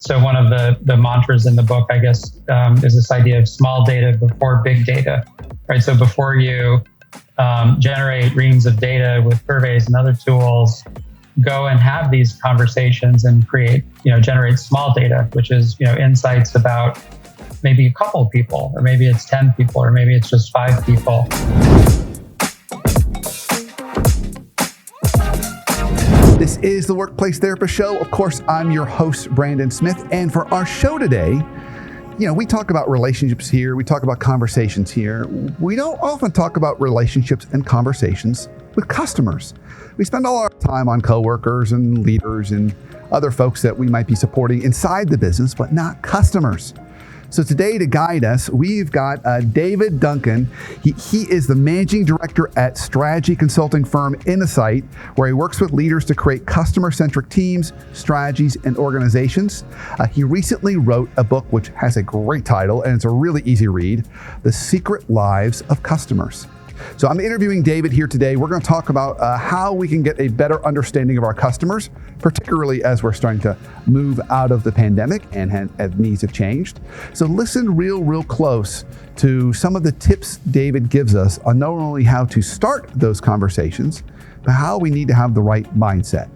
So one of the mantras in the book, I guess, is this idea of small data before big data, right? So before you generate reams of data with surveys and other tools, go and have these conversations and generate small data, which is, insights about maybe a couple of people, or maybe it's 10 people, or maybe it's just 5 people. This is the Workplace Therapist Show. Of course, I'm your host, Brandon Smith. And for our show today, we talk about relationships here. We talk about conversations here. We don't often talk about relationships and conversations with customers. We spend all our time on coworkers and leaders and other folks that we might be supporting inside the business, but not customers. So today, to guide us, we've got David Duncan. He is the managing director at strategy consulting firm Insight, where he works with leaders to create customer-centric teams, strategies, and organizations. He recently wrote a book which has a great title, and it's a really easy read, The Secret Lives of Customers. So I'm interviewing David here today. We're going to talk about how we can get a better understanding of our customers, particularly as we're starting to move out of the pandemic and needs have changed. So listen real close to some of the tips David gives us on not only how to start those conversations, but how we need to have the right mindset.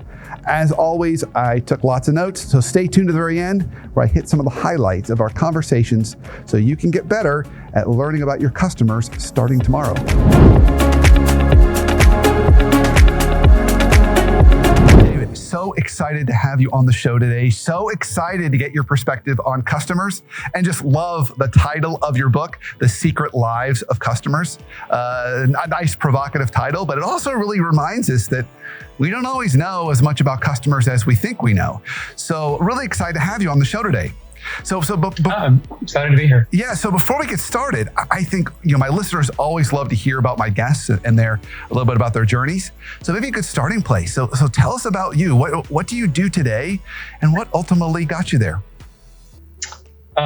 As always, I took lots of notes, so stay tuned to the very end where I hit some of the highlights of our conversations so you can get better at learning about your customers starting tomorrow. David, so excited to have you on the show today. So excited to get your perspective on customers, and just love the title of your book, The Secret Lives of Customers. A nice provocative title, but it also really reminds us that we don't always know as much about customers as we think we know. So really excited to have you on the show today. I'm excited to be here. Yeah. So before we get started, I think, my listeners always love to hear about my guests and a little bit about their journeys. So maybe a good starting place. So tell us about you. What do you do today, and what ultimately got you there?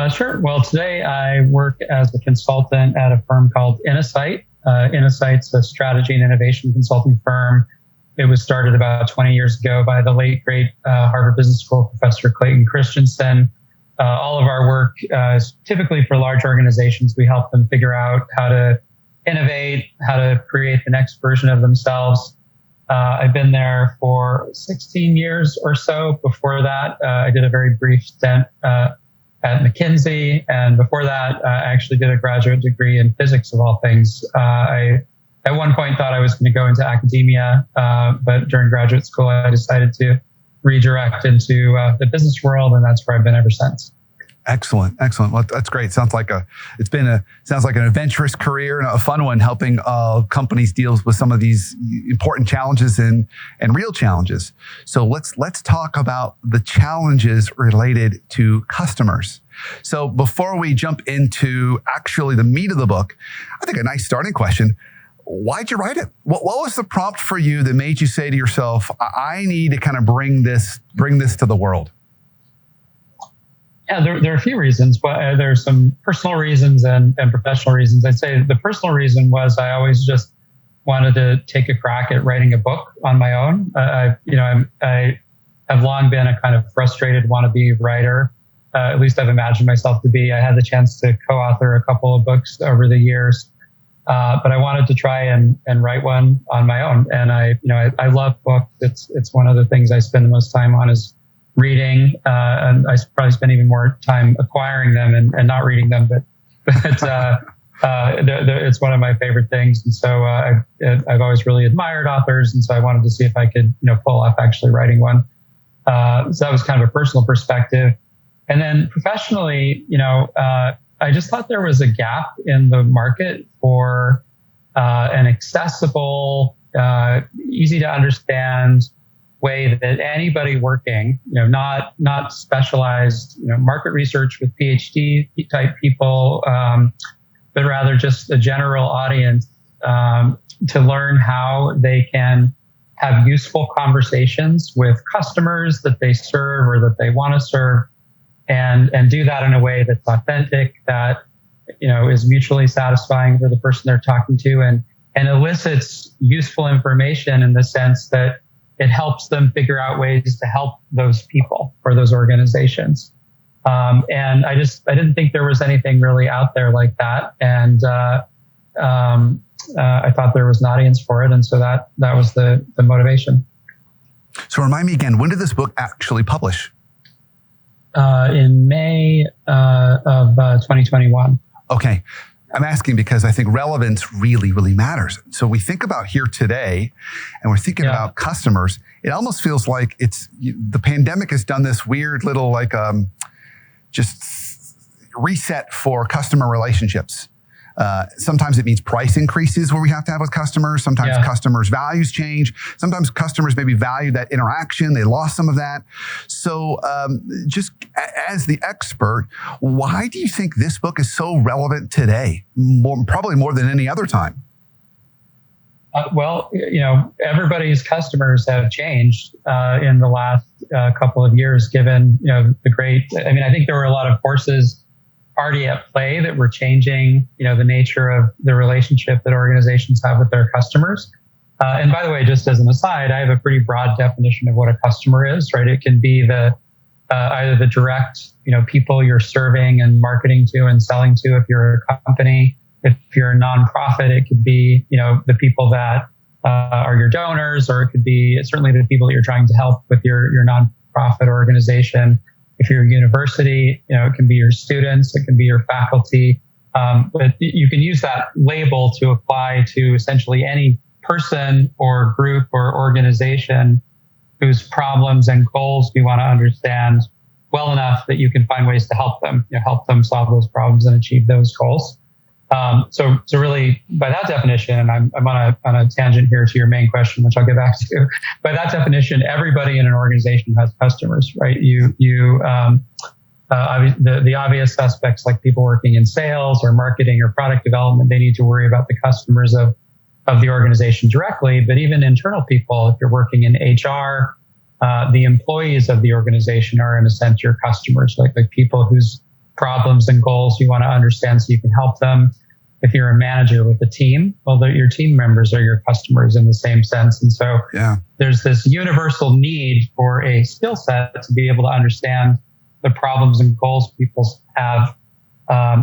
Sure. Well, today I work as a consultant at a firm called Insight. Insight's a strategy and innovation consulting firm. It was started about 20 years ago by the late, great Harvard Business School professor Clayton Christensen. All of our work is typically for large organizations. We help them figure out how to innovate, how to create the next version of themselves. I've been there for 16 years or so. Before that, I did a very brief stint at McKinsey. And before that, I actually did a graduate degree in physics, of all things. I at one point thought I was going to go into academia, but during graduate school, I decided to redirect into the business world, and that's where I've been ever since. Excellent. Well, that's great. Sounds like an adventurous career and a fun one, helping companies deal with some of these important challenges and real challenges. So let's talk about the challenges related to customers. So before we jump into actually the meat of the book, I think a nice starting question: why'd you write it? What was the prompt for you that made you say to yourself, I need to kind of bring this to the world? Yeah, there are a few reasons, but there's some personal reasons and professional reasons. I'd say the personal reason was I always just wanted to take a crack at writing a book on my own. I have long been a kind of frustrated wannabe writer. At least I've imagined myself to be. I had the chance to co-author a couple of books over the years. But I wanted to try and write one on my own. And I love books. It's one of the things I spend the most time on is reading. And I probably spend even more time acquiring them and not reading them, but it's one of my favorite things. And so I've always really admired authors. And so I wanted to see if I could, pull off actually writing one. So that was kind of a personal perspective. And then professionally, I just thought there was a gap in the market for an accessible, easy to understand way that anybody working, not specialized, market research with PhD type people, but rather just a general audience to learn how they can have useful conversations with customers that they serve or that they want to serve. And do that in a way that's authentic, that, is mutually satisfying for the person they're talking to, and elicits useful information in the sense that it helps them figure out ways to help those people or those organizations. And I didn't think there was anything really out there like that. And I thought there was an audience for it. And so that was the motivation. So remind me again, when did this book actually publish? In May of 2021. Okay. I'm asking because I think relevance really, really matters. So we think about here today and we're thinking about customers. It almost feels like the pandemic has done this weird little just reset for customer relationships. Sometimes it means price increases where we have to have with customers. Sometimes customers' values change. Sometimes customers maybe value that interaction. They lost some of that. So just as the expert, why do you think this book is so relevant today? Probably more than any other time. Well, everybody's customers have changed in the last couple of years, given, I think there were a lot of forces already at play that were changing, the nature of the relationship that organizations have with their customers. And by the way, just as an aside, I have a pretty broad definition of what a customer is, right? It can be either the direct, people you're serving and marketing to and selling to if you're a company. If you're a nonprofit, it could be, the people that are your donors, or it could be certainly the people that you're trying to help with your nonprofit organization. If you're a university, it can be your students, it can be your faculty. But you can use that label to apply to essentially any person or group or organization whose problems and goals you want to understand well enough that you can find ways to help them solve those problems and achieve those goals. So really, by that definition, and I'm on a tangent here to your main question, which I'll get back to. By that definition, everybody in an organization has customers, right? The obvious suspects, like people working in sales or marketing or product development, they need to worry about the customers of the organization directly. But even internal people, if you're working in HR, the employees of the organization are in a sense your customers, like people whose problems and goals you want to understand so you can help them. If you're a manager with a team, well, your team members are your customers in the same sense. And so there's this universal need for a skill set to be able to understand the problems and goals people have,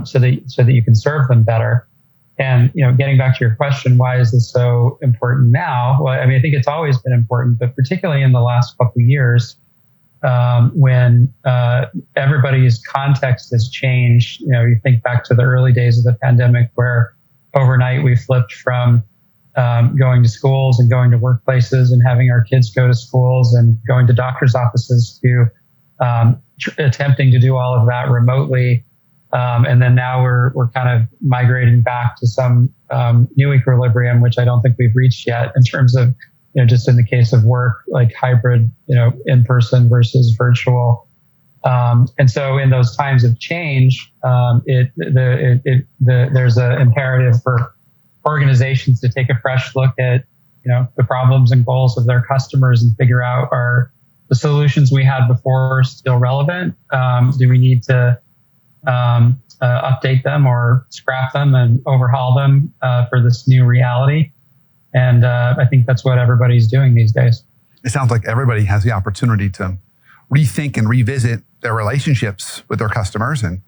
so that you can serve them better. And, getting back to your question, why is this so important now? Well, I think it's always been important, but particularly in the last couple of years, when everybody's context has changed. You think back to the early days of the pandemic, where overnight we flipped from going to schools and going to workplaces and having our kids go to schools and going to doctor's offices to attempting to do all of that remotely. And then now we're kind of migrating back to some new equilibrium, which I don't think we've reached yet in terms of just in the case of work, like hybrid, in person versus virtual. And so in those times of change, there's an imperative for organizations to take a fresh look at, the problems and goals of their customers and figure out, are the solutions we had before still relevant? Do we need to update them or scrap them and overhaul them for this new reality? And I think that's what everybody's doing these days. It sounds like everybody has the opportunity to rethink and revisit their relationships with their customers and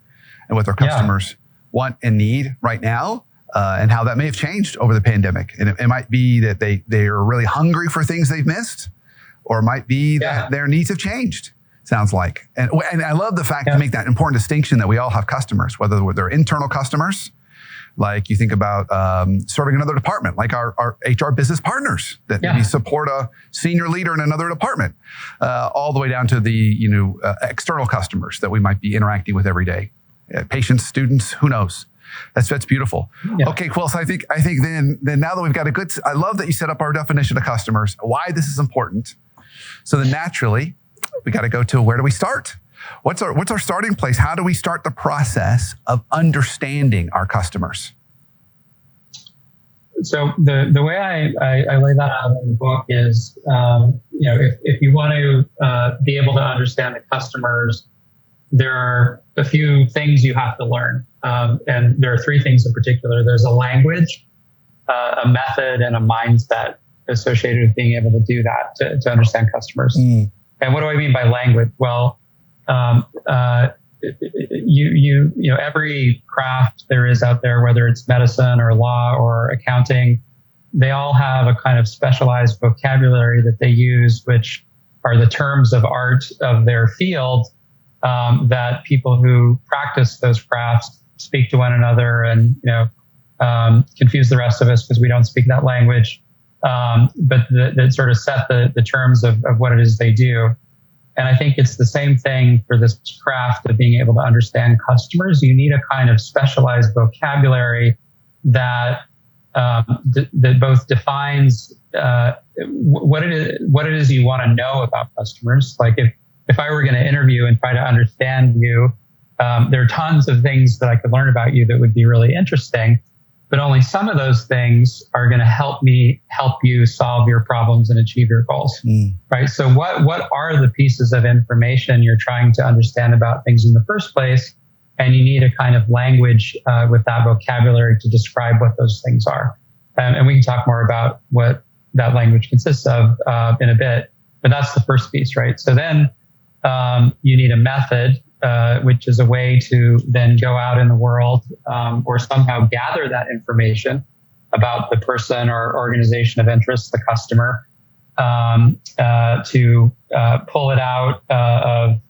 what their customers want and need right now, and how that may have changed over the pandemic. And it might be that they are really hungry for things they've missed, or it might be that their needs have changed, sounds like. And I love the fact to make that important distinction that we all have customers, whether they're internal customers, like you think about serving another department, like our HR business partners that maybe support a senior leader in another department, all the way down to the external customers that we might be interacting with every day, patients, students, who knows. That's beautiful. Yeah. Okay, well, so I think then now that we've got I love that you set up our definition of customers, why this is important. So then naturally, we got to go to, where do we start? What's our starting place? How do we start the process of understanding our customers? So the way I lay that out in the book is, if you want to be able to understand the customers, there are a few things you have to learn. And there are three things in particular. There's a language, a method, and a mindset associated with being able to do that, to understand customers. And what do I mean by language? Well, every craft there is out there, whether it's medicine or law or accounting, they all have a kind of specialized vocabulary that they use, which are the terms of art of their field, that people who practice those crafts speak to one another and, confuse the rest of us because we don't speak that language. But that sort of set the terms of what it is they do. And I think it's the same thing for this craft of being able to understand customers. You need a kind of specialized vocabulary that that both defines what it is you want to know about customers. Like if I were going to interview and try to understand you, there are tons of things that I could learn about you that would be really interesting, but only some of those things are going to help you solve your problems and achieve your goals. Right? So what are the pieces of information you're trying to understand about things in the first place? And you need a kind of language with that vocabulary to describe what those things are. And we can talk more about what that language consists of in a bit, but that's the first piece, right? So then you need a method, which is a way to then go out in the world or somehow gather that information about the person or organization of interest, the customer, to pull it out of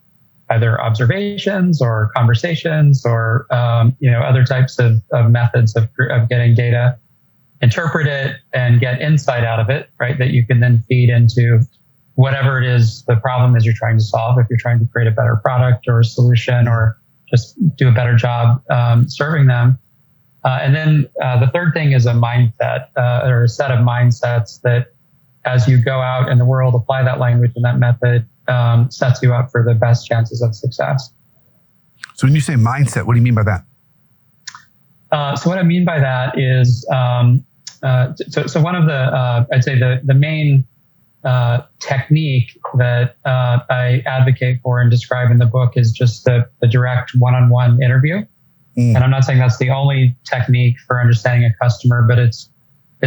either observations or conversations or other types of methods of getting data, interpret it and get insight out of it, right? That you can then feed into whatever it is the problem is you're trying to solve. If you're trying to create a better product or a solution or just do a better job serving them. And then the third thing is a mindset or a set of mindsets that as you go out in the world, apply that language and that method, sets you up for the best chances of success. So when you say mindset, what do you mean by that? So what I mean by that is, so one of the, I'd say the main technique that I advocate for and describe in the book is just the direct one-on-one interview. And I'm not saying that's the only technique for understanding a customer, but it's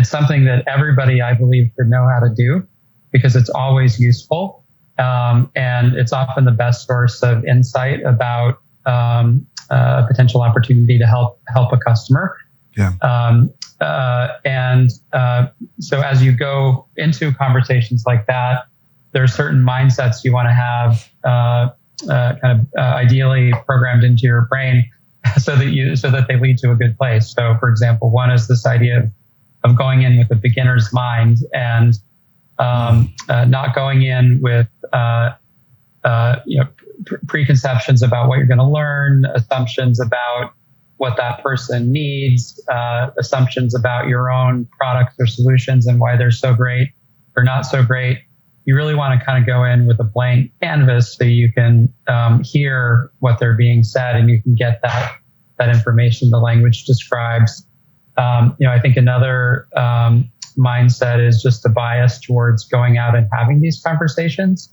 something that everybody, I believe, should know how to do because it's always useful. And it's often the best source of insight about a potential opportunity to help a customer. Yeah. So as you go into conversations like that, there are certain mindsets you want to have ideally programmed into your brain so that they lead to a good place. So, for example, one is this idea of going in with a beginner's mind and not going in with preconceptions about what you're going to learn, assumptions about what that person needs, assumptions about your own products or solutions and why they're so great or not so great. You really want to kind of go in with a blank canvas so you can hear what they're being said and you can get that information the language describes. I think another mindset is just a bias towards going out and having these conversations.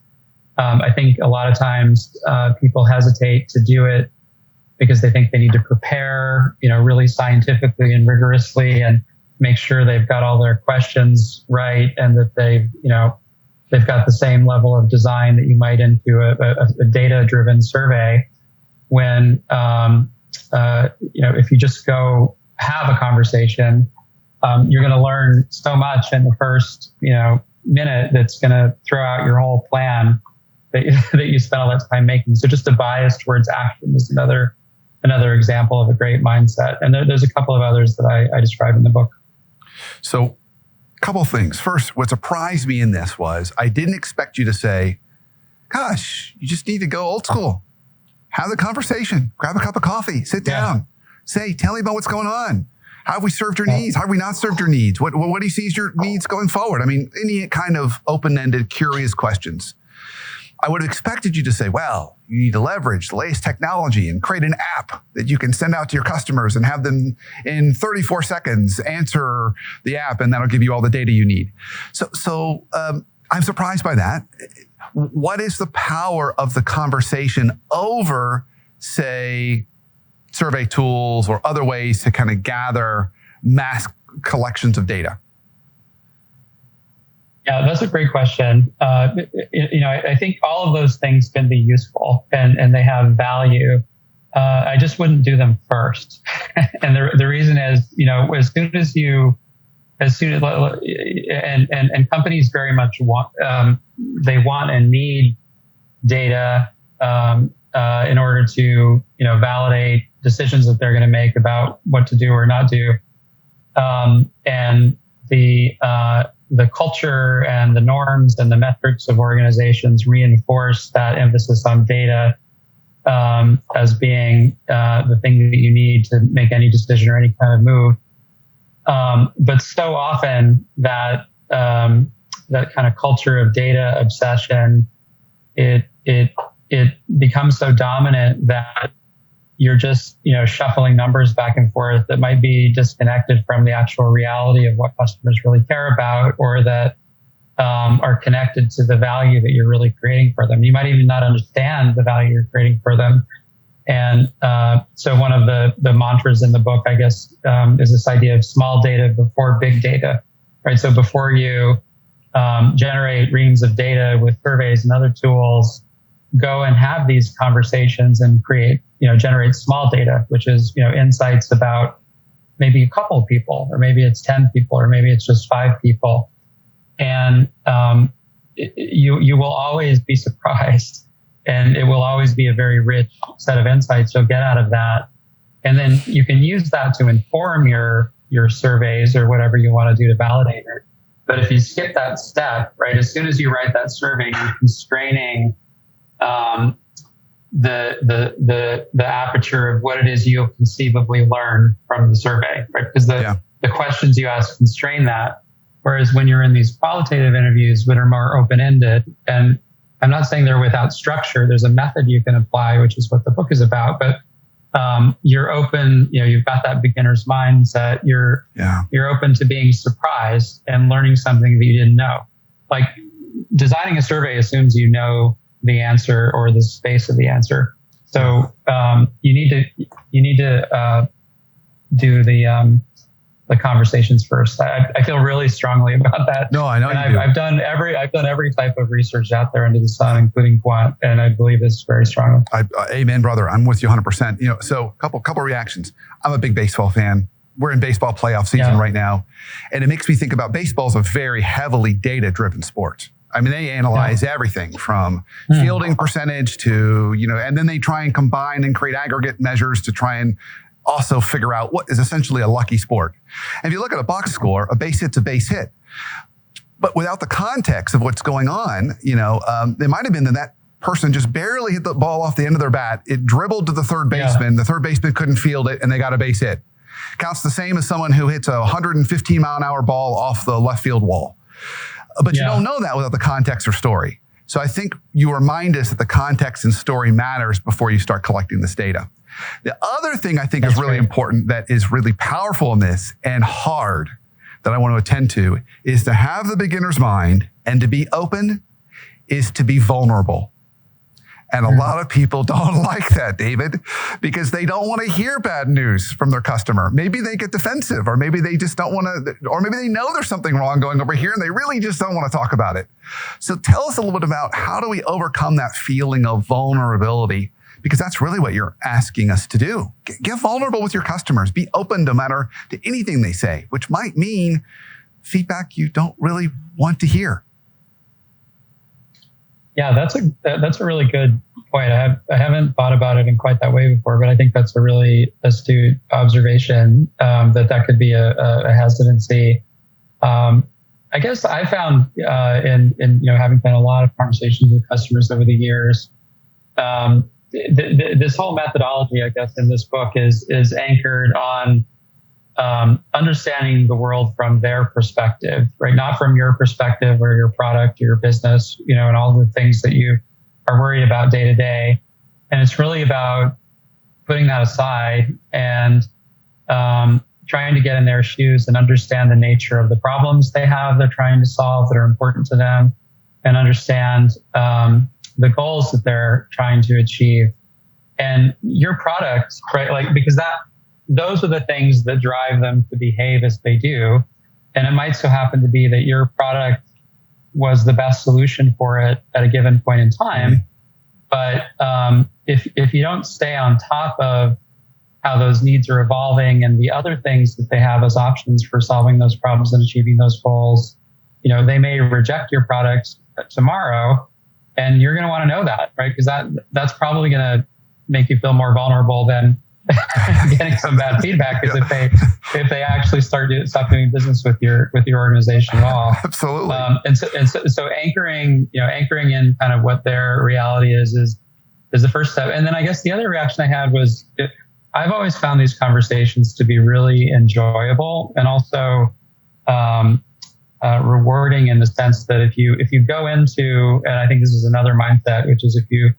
I think a lot of times people hesitate to do it because they think they need to prepare, really scientifically and rigorously and make sure they've got all their questions right and that they've got the same level of design that you might into a data-driven survey. When if you just go have a conversation, you're going to learn so much in the first minute that's going to throw out your whole plan that you spent all that time making. So just a bias towards action is another example of a great mindset. And there's a couple of others that I describe in the book. So a couple of things. First, what surprised me in this was I didn't expect you to say, gosh, you just need to go old school. Have the conversation, grab a cup of coffee, sit down, say, tell me about what's going on. How have we served your needs? How have we not served your needs? What do you see as your needs going forward? I mean, any kind of open-ended, curious questions. I would have expected you to say, well, you need to leverage the latest technology and create an app that you can send out to your customers and have them in 34 seconds answer the app, and that'll give you all the data you need. So I'm surprised by that. What is the power of the conversation over, say, survey tools or other ways to kind of gather mass collections of data? Yeah, that's a great question. I think all of those things can be useful and they have value. I just wouldn't do them first. And the reason is, as soon as companies very much want, they want and need data in order to, validate decisions that they're going to make about what to do or not do. And the culture and the norms and the metrics of organizations reinforce that emphasis on data as being the thing that you need to make any decision or any kind of move. But so often that that kind of culture of data obsession, it becomes so dominant that you're just shuffling numbers back and forth that might be disconnected from the actual reality of what customers really care about, or that are connected to the value that you're really creating for them. You might even not understand the value you're creating for them. And so one of the mantras in the book, I guess, is this idea of small data before big data, right? So before you generate reams of data with surveys and other tools, go and have these conversations and generate small data, which is, insights about maybe a couple of people, or maybe it's 10 people, or maybe it's just 5 people. And you will always be surprised, and it will always be a very rich set of insights you'll get out of that. And then you can use that to inform your surveys or whatever you want to do to validate it. But if you skip that step, right, as soon as you write that survey, you're constraining the aperture of what it is you'll conceivably learn from the survey, right? Because the questions you ask constrain that. Whereas when you're in these qualitative interviews that are more open-ended, and I'm not saying they're without structure, there's a method you can apply, which is what the book is about, but you're open, you've got that beginner's mindset. You're open to being surprised and learning something that you didn't know. Like designing a survey assumes you know the answer or the space of the answer. So you need to do the conversations first. I feel really strongly about that. No, I know. And I've done every type of research out there under the sun, including quant, and I believe this very strongly. Amen, brother. I'm with you 100%. So couple reactions. I'm a big baseball fan. We're in baseball playoff season right now, and it makes me think about baseball is a very heavily data-driven sport. I mean, they analyze everything from fielding percentage to, and then they try and combine and create aggregate measures to try and also figure out what is essentially a lucky sport. And if you look at a box score, a base hit's a base hit. But without the context of what's going on, it might have been that person just barely hit the ball off the end of their bat. It dribbled to the third baseman. The third baseman couldn't field it, and they got a base hit. Counts the same as someone who hits a 115 mile an hour ball off the left field wall. But you don't know that without the context or story. So I think you remind us that the context and story matters before you start collecting this data. The other thing I think is really important, that is really powerful in this and hard, that I want to attend to, is to have the beginner's mind, and to be open is to be vulnerable. And a lot of people don't like that, David, because they don't want to hear bad news from their customer. Maybe they get defensive, or maybe they just don't want to, or maybe they know there's something wrong going over here and they really just don't want to talk about it. So tell us a little bit about how do we overcome that feeling of vulnerability? Because that's really what you're asking us to do. Get vulnerable with your customers. Be open no matter to anything they say, which might mean feedback you don't really want to hear. Yeah, that's a really good point. I haven't thought about it in quite that way before, but I think that's a really astute observation, that could be a hesitancy. I guess I found in having done a lot of conversations with customers over the years, this whole methodology, I guess, in this book is anchored on understanding the world from their perspective, right? Not from your perspective or your product or your business, and all the things that you are worried about day to day. And it's really about putting that aside and trying to get in their shoes and understand the nature of the problems they're trying to solve that are important to them, and understand the goals that they're trying to achieve. And your product, right? Like, because those are the things that drive them to behave as they do. And it might so happen to be that your product was the best solution for it at a given point in time. But if you don't stay on top of how those needs are evolving and the other things that they have as options for solving those problems and achieving those goals, they may reject your product tomorrow, and you're going to want to know that, right? Because that's probably going to make you feel more vulnerable than getting some bad feedback. Because if they actually stop doing business with your organization at all, absolutely. So anchoring in kind of what their reality is the first step. And then I guess the other reaction I had was, I've always found these conversations to be really enjoyable and also rewarding, in the sense that if you go into, and I think this is another mindset, which is if you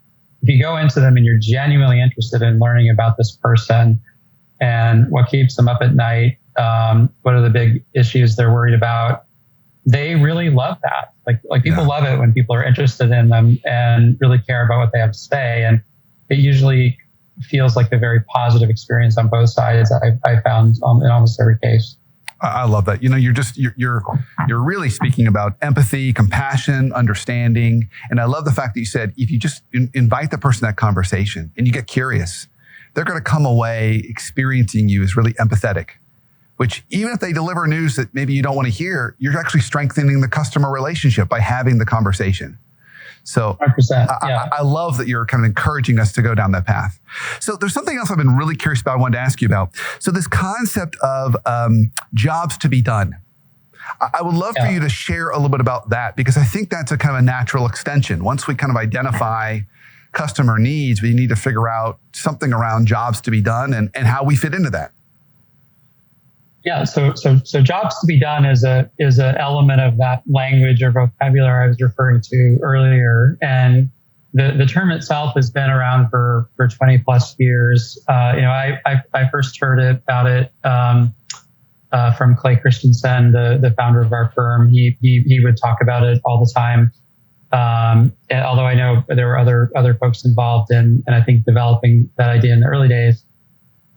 go into them and you're genuinely interested in learning about this person and what keeps them up at night, what are the big issues they're worried about, they really love that. Like people love it when people are interested in them and really care about what they have to say. And it usually feels like a very positive experience on both sides. I found in almost every case. I love that. You're really speaking about empathy, compassion, understanding. And I love the fact that you said, if you just invite the person to that conversation and you get curious, they're going to come away experiencing you as really empathetic, which even if they deliver news that maybe you don't want to hear, you're actually strengthening the customer relationship by having the conversation. So 100%, I love that you're kind of encouraging us to go down that path. So there's something else I've been really curious about, I wanted to ask you about. So this concept of jobs to be done. I would love for you to share a little bit about that, because I think that's a kind of a natural extension. Once we kind of identify customer needs, we need to figure out something around jobs to be done and how we fit into that. Yeah, so jobs to be done is an element of that language or vocabulary I was referring to earlier, and the term itself has been around for 20 plus years. I first heard about it from Clay Christensen, the founder of our firm. He would talk about it all the time. And although I know there were other folks involved in I think developing that idea in the early days.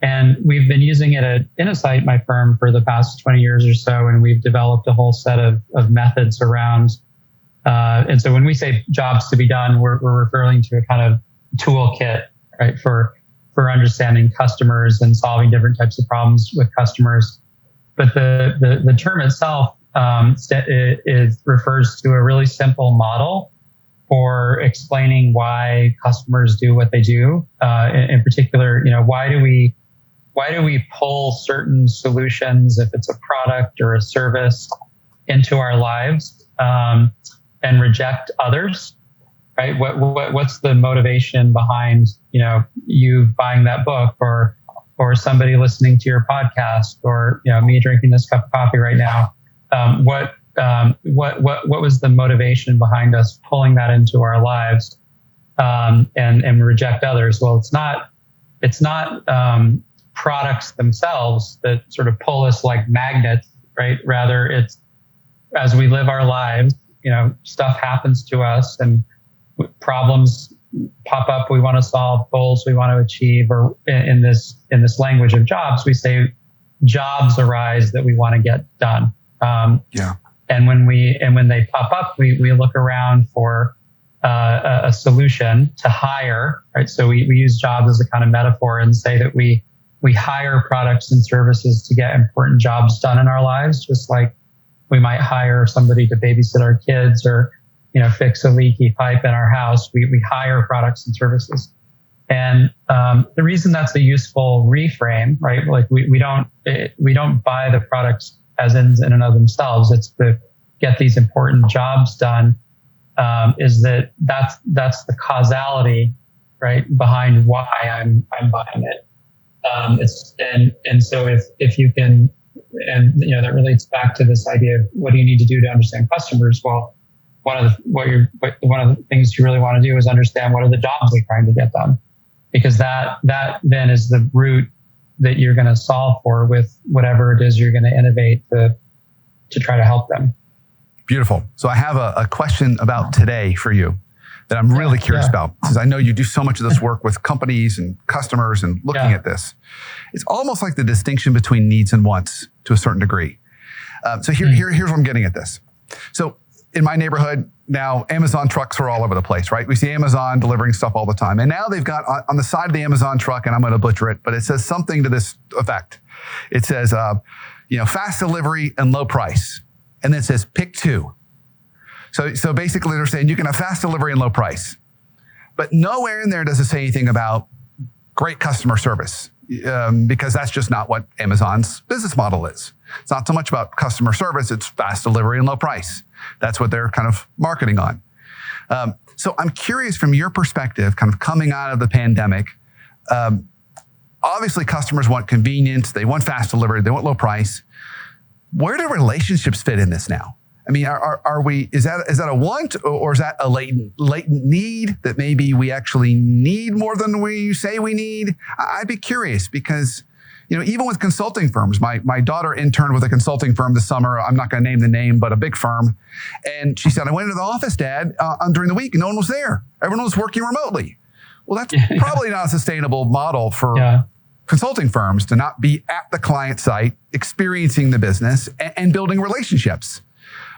And we've been using it at Innosight, my firm, for the past 20 years or so. And we've developed a whole set of methods around. And so when we say jobs to be done, we're referring to a kind of toolkit, right, for understanding customers and solving different types of problems with customers. But the term itself refers to a really simple model for explaining why customers do what they do. In particular, why do we pull certain solutions, if it's a product or a service, into our lives and reject others, right? What's the motivation behind you buying that book, or somebody listening to your podcast, or me drinking this cup of coffee right now? What was the motivation behind us pulling that into our lives and reject others? Well, it's not products themselves that sort of pull us like magnets, right? Rather, it's as we live our lives, stuff happens to us and problems pop up we want to solve, goals we want to achieve, or in this language of jobs, we say jobs arise that we want to get done. And when they pop up, we look around for a solution to hire, right? So we use jobs as a kind of metaphor and say that we hire products and services to get important jobs done in our lives, just like we might hire somebody to babysit our kids or, fix a leaky pipe in our house. We hire products and services. And the reason that's a useful reframe, right? Like we don't buy the products as ends in and of themselves. It's to get these important jobs done. Is that's the causality, right, behind why I'm buying it. So if you can, and that relates back to this idea of what do you need to do to understand customers? Well, one of the things you really want to do is understand what are the jobs they're trying to get done, because that then is the root that you're going to solve for with whatever it is you're going to innovate to try to help them. Beautiful. So I have a question about today for you that I'm really curious about, because I know you do so much of this work with companies and customers and looking at this. It's almost like the distinction between needs and wants to a certain degree. So here's what I'm getting at this. So in my neighborhood now, Amazon trucks are all over the place, right? We see Amazon delivering stuff all the time. And now they've got on the side of the Amazon truck, and I'm going to butcher it, but it says something to this effect. It says, fast delivery and low price. And then it says, pick two. So basically they're saying you can have fast delivery and low price. But nowhere in there does it say anything about great customer service, because that's just not what Amazon's business model is. It's not so much about customer service, it's fast delivery and low price. That's what they're kind of marketing on. So I'm curious from your perspective, kind of coming out of the pandemic, obviously customers want convenience, they want fast delivery, they want low price. Where do relationships fit in this now? I mean, is that a want, or is that a latent need that maybe we actually need more than we say we need? I'd be curious because, even with consulting firms, my daughter interned with a consulting firm this summer. I'm not going to name the name, but a big firm. And she said, I went into the office, Dad, during the week and no one was there. Everyone was working remotely. Well, that's probably not a sustainable model for consulting firms to not be at the client site, experiencing the business and building relationships.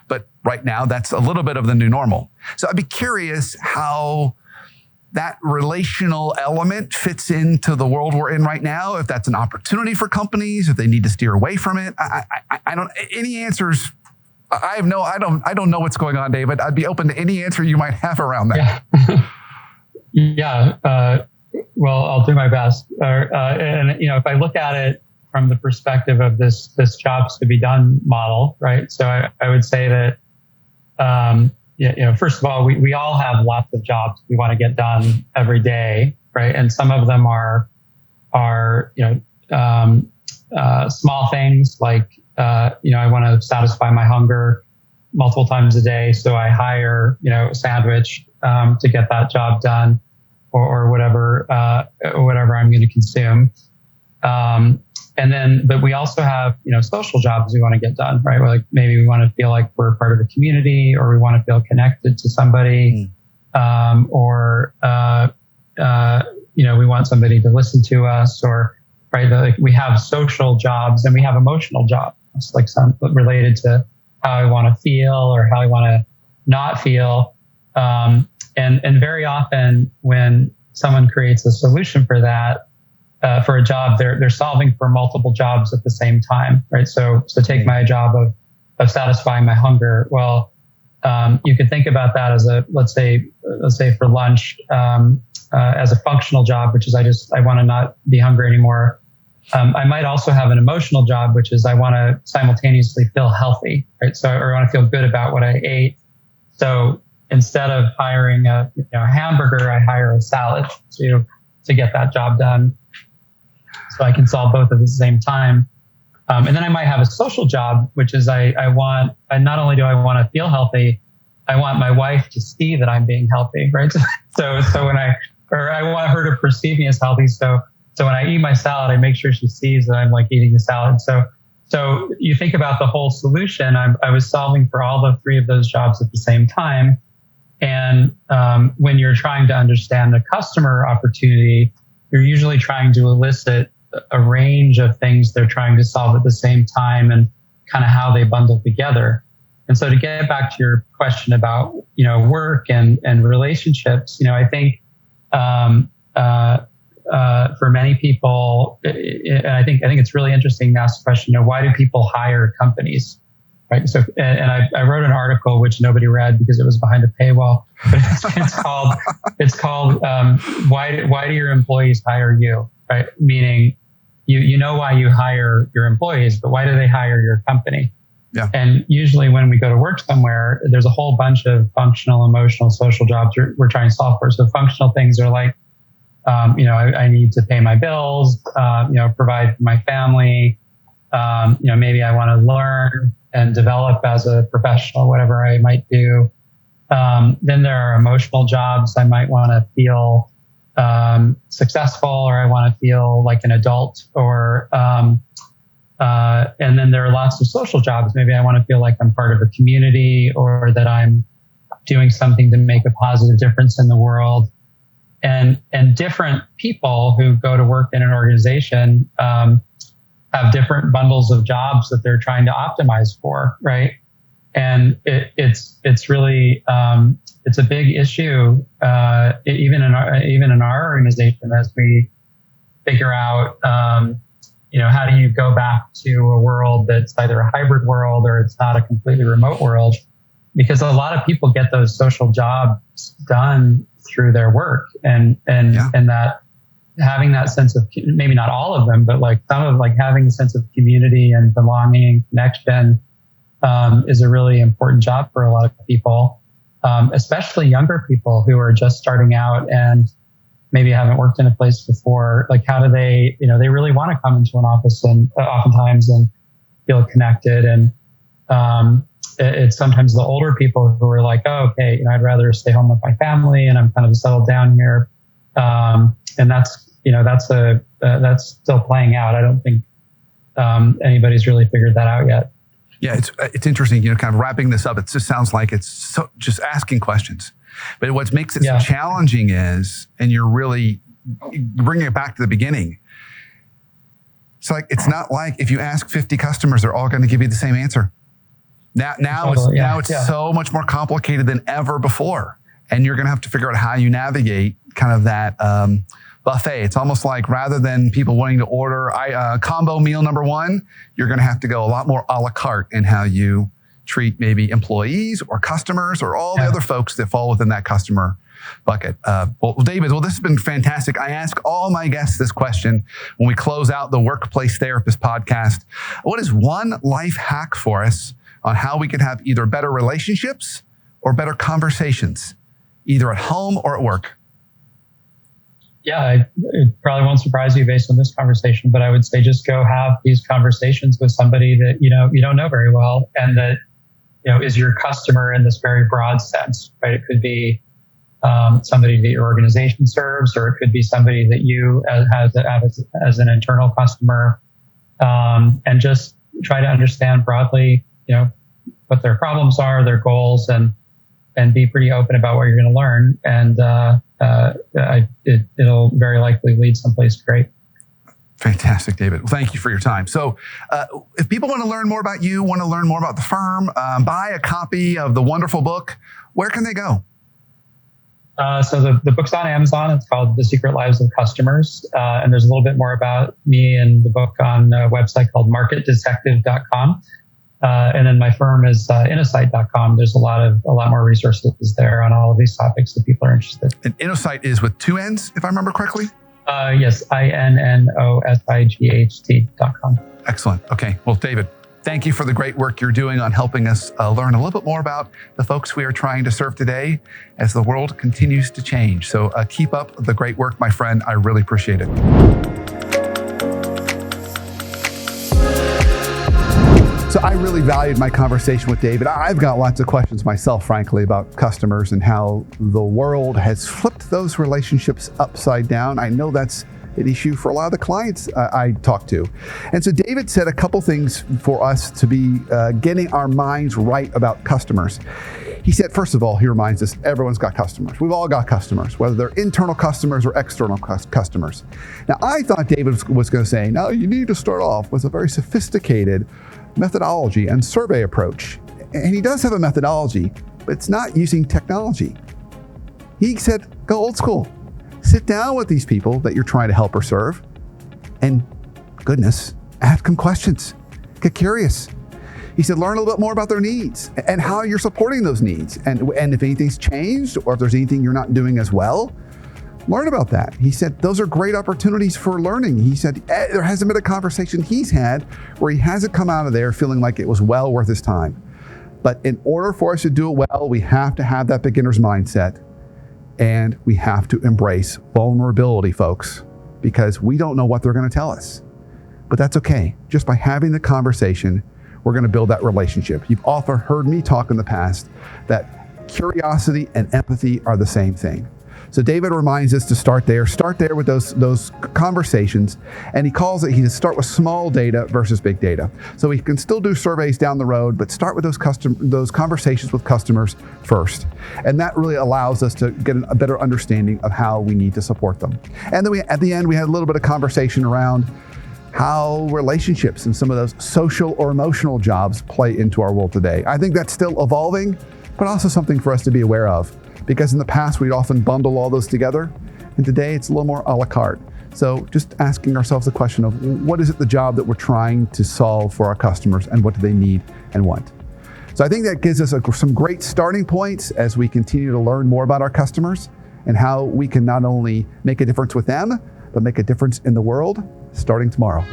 But right now, that's a little bit of the new normal. So I'd be curious how that relational element fits into the world we're in right now. If that's an opportunity for companies, if they need to steer away from it. I don't. Any answers? I don't know what's going on, David. I'd be open to any answer you might have around that. Well, I'll do my best. And if I look at it from the perspective of this jobs to be done model, right? So I would say that, first of all, we all have lots of jobs we want to get done every day, right? And some of them are small things like, I want to satisfy my hunger multiple times a day. So I hire, a sandwich, to get that job done or whatever I'm going to consume. But we also have, social jobs we want to get done, right? Like maybe we want to feel like we're part of a community, or we want to feel connected to somebody, we want somebody to listen to us, or right. Like we have social jobs and we have emotional jobs, like some related to how I want to feel or how I want to not feel. And very often when someone creates a solution for that, for a job, they're solving for multiple jobs at the same time, right? So take my job of satisfying my hunger. Well, you could think about that as let's say for lunch, as a functional job, which is I want to not be hungry anymore. I might also have an emotional job, which is I want to simultaneously feel healthy, right? So, or I want to feel good about what I ate. So instead of hiring a hamburger, I hire a salad to get that job done. So I can solve both at the same time. And then I might have a social job, which is I not only do I want to feel healthy, I want my wife to see that I'm being healthy, right? So I want her to perceive me as healthy. So when I eat my salad, I make sure she sees that I'm like eating a salad. So you think about the whole solution. I was solving for all the three of those jobs at the same time. And when you're trying to understand the customer opportunity, you're usually trying to elicit a range of things they're trying to solve at the same time and kind of how they bundle together. And so to get back to your question about, work and relationships, I think for many people, I think it's really interesting to ask the question, why do people hire companies? Right. So, and I wrote an article which nobody read because it was behind a paywall. But it's called why do your employees hire you? Right. Meaning, you know why you hire your employees, but why do they hire your company? Yeah. And usually when we go to work somewhere, there's a whole bunch of functional, emotional, social jobs we're trying to solve for. So functional things are like, I need to pay my bills, provide for my family. Maybe I want to learn and develop as a professional, whatever I might do. Then there are emotional jobs. I might want to feel successful, or I want to feel like an adult, or and then there are lots of social jobs. Maybe I want to feel like I'm part of a community, or that I'm doing something to make a positive difference in the world. And different people who go to work in an organization have different bundles of jobs that they're trying to optimize for, right? And it's really it's a big issue even in our organization as we figure out how do you go back to a world that's either a hybrid world or it's not a completely remote world, because a lot of people get those social jobs done through their work and that having that sense of, maybe not all of them, but like some of like having a sense of community and belonging, connection is a really important job for a lot of people, especially younger people who are just starting out and maybe haven't worked in a place before. Like, how do they, they really want to come into an office and oftentimes and feel connected. And it's sometimes the older people who are like, oh, okay, I'd rather stay home with my family and I'm kind of settled down here. And that's still playing out. I don't think anybody's really figured that out yet. Yeah, it's interesting, kind of wrapping this up. It just sounds like it's so just asking questions. But what makes it so challenging is, and you're really bringing it back to the beginning. It's not like if you ask 50 customers, they're all going to give you the same answer. Now it's so much more complicated than ever before. And you're going to have to figure out how you navigate kind of that buffet. It's almost like rather than people wanting to order combo meal number one, you're going to have to go a lot more a la carte in how you treat maybe employees or customers or all the other folks that fall within that customer bucket. Well, David, this has been fantastic. I ask all my guests this question when we close out the Workplace Therapist podcast. What is one life hack for us on how we can have either better relationships or better conversations, either at home or at work? Yeah, it probably won't surprise you based on this conversation, but I would say just go have these conversations with somebody that you don't know very well, and that is your customer in this very broad sense, right? It could be somebody that your organization serves, or it could be somebody that you as an internal customer, and just try to understand broadly, what their problems are, their goals, and be pretty open about what you're going to learn. And it'll very likely lead someplace great. Fantastic, David. Well, thank you for your time. So if people want to learn more about you, want to learn more about the firm, buy a copy of the wonderful book, where can they go? So the book's on Amazon. It's called The Secret Lives of Customers. And there's a little bit more about me in the book on a website called marketdetective.com. And then my firm is innosight.com. There's a lot more resources there on all of these topics that people are interested in. And Innosight is with two N's, if I remember correctly? Yes, INNOSIGHT.com. Excellent. Okay. Well, David, thank you for the great work you're doing on helping us learn a little bit more about the folks we are trying to serve today as the world continues to change. So keep up the great work, my friend. I really appreciate it. So I really valued my conversation with David. I've got lots of questions myself, frankly, about customers and how the world has flipped those relationships upside down. I know that's an issue for a lot of the clients I talk to. And so David said a couple things for us to be getting our minds right about customers. He said, first of all, he reminds us everyone's got customers. We've all got customers, whether they're internal customers or external customers. Now, I thought David was going to say, no, you need to start off with a very sophisticated methodology and survey approach. And he does have a methodology, but it's not using technology. He said, go old school. Sit down with these people that you're trying to help or serve, and goodness, ask them questions. Get curious. He said, learn a little bit more about their needs and how you're supporting those needs. And if anything's changed or if there's anything you're not doing as well, learn about that. He said, those are great opportunities for learning. He said, there hasn't been a conversation he's had where he hasn't come out of there feeling like it was well worth his time. But in order for us to do it well, we have to have that beginner's mindset, and we have to embrace vulnerability, folks, because we don't know what they're going to tell us. But that's okay. Just by having the conversation, we're going to build that relationship. You've often heard me talk in the past that curiosity and empathy are the same thing. So David reminds us to start there with those conversations, and he calls it, he says, start with small data versus big data. So we can still do surveys down the road, but start with those conversations with customers first. And that really allows us to get a better understanding of how we need to support them. And then at the end, we had a little bit of conversation around how relationships and some of those social or emotional jobs play into our world today. I think that's still evolving, but also something for us to be aware of, because in the past we'd often bundle all those together, and today it's a little more a la carte. So just asking ourselves the question of what is it the job that we're trying to solve for our customers, and what do they need and want? So I think that gives us some great starting points as we continue to learn more about our customers and how we can not only make a difference with them, but make a difference in the world starting tomorrow.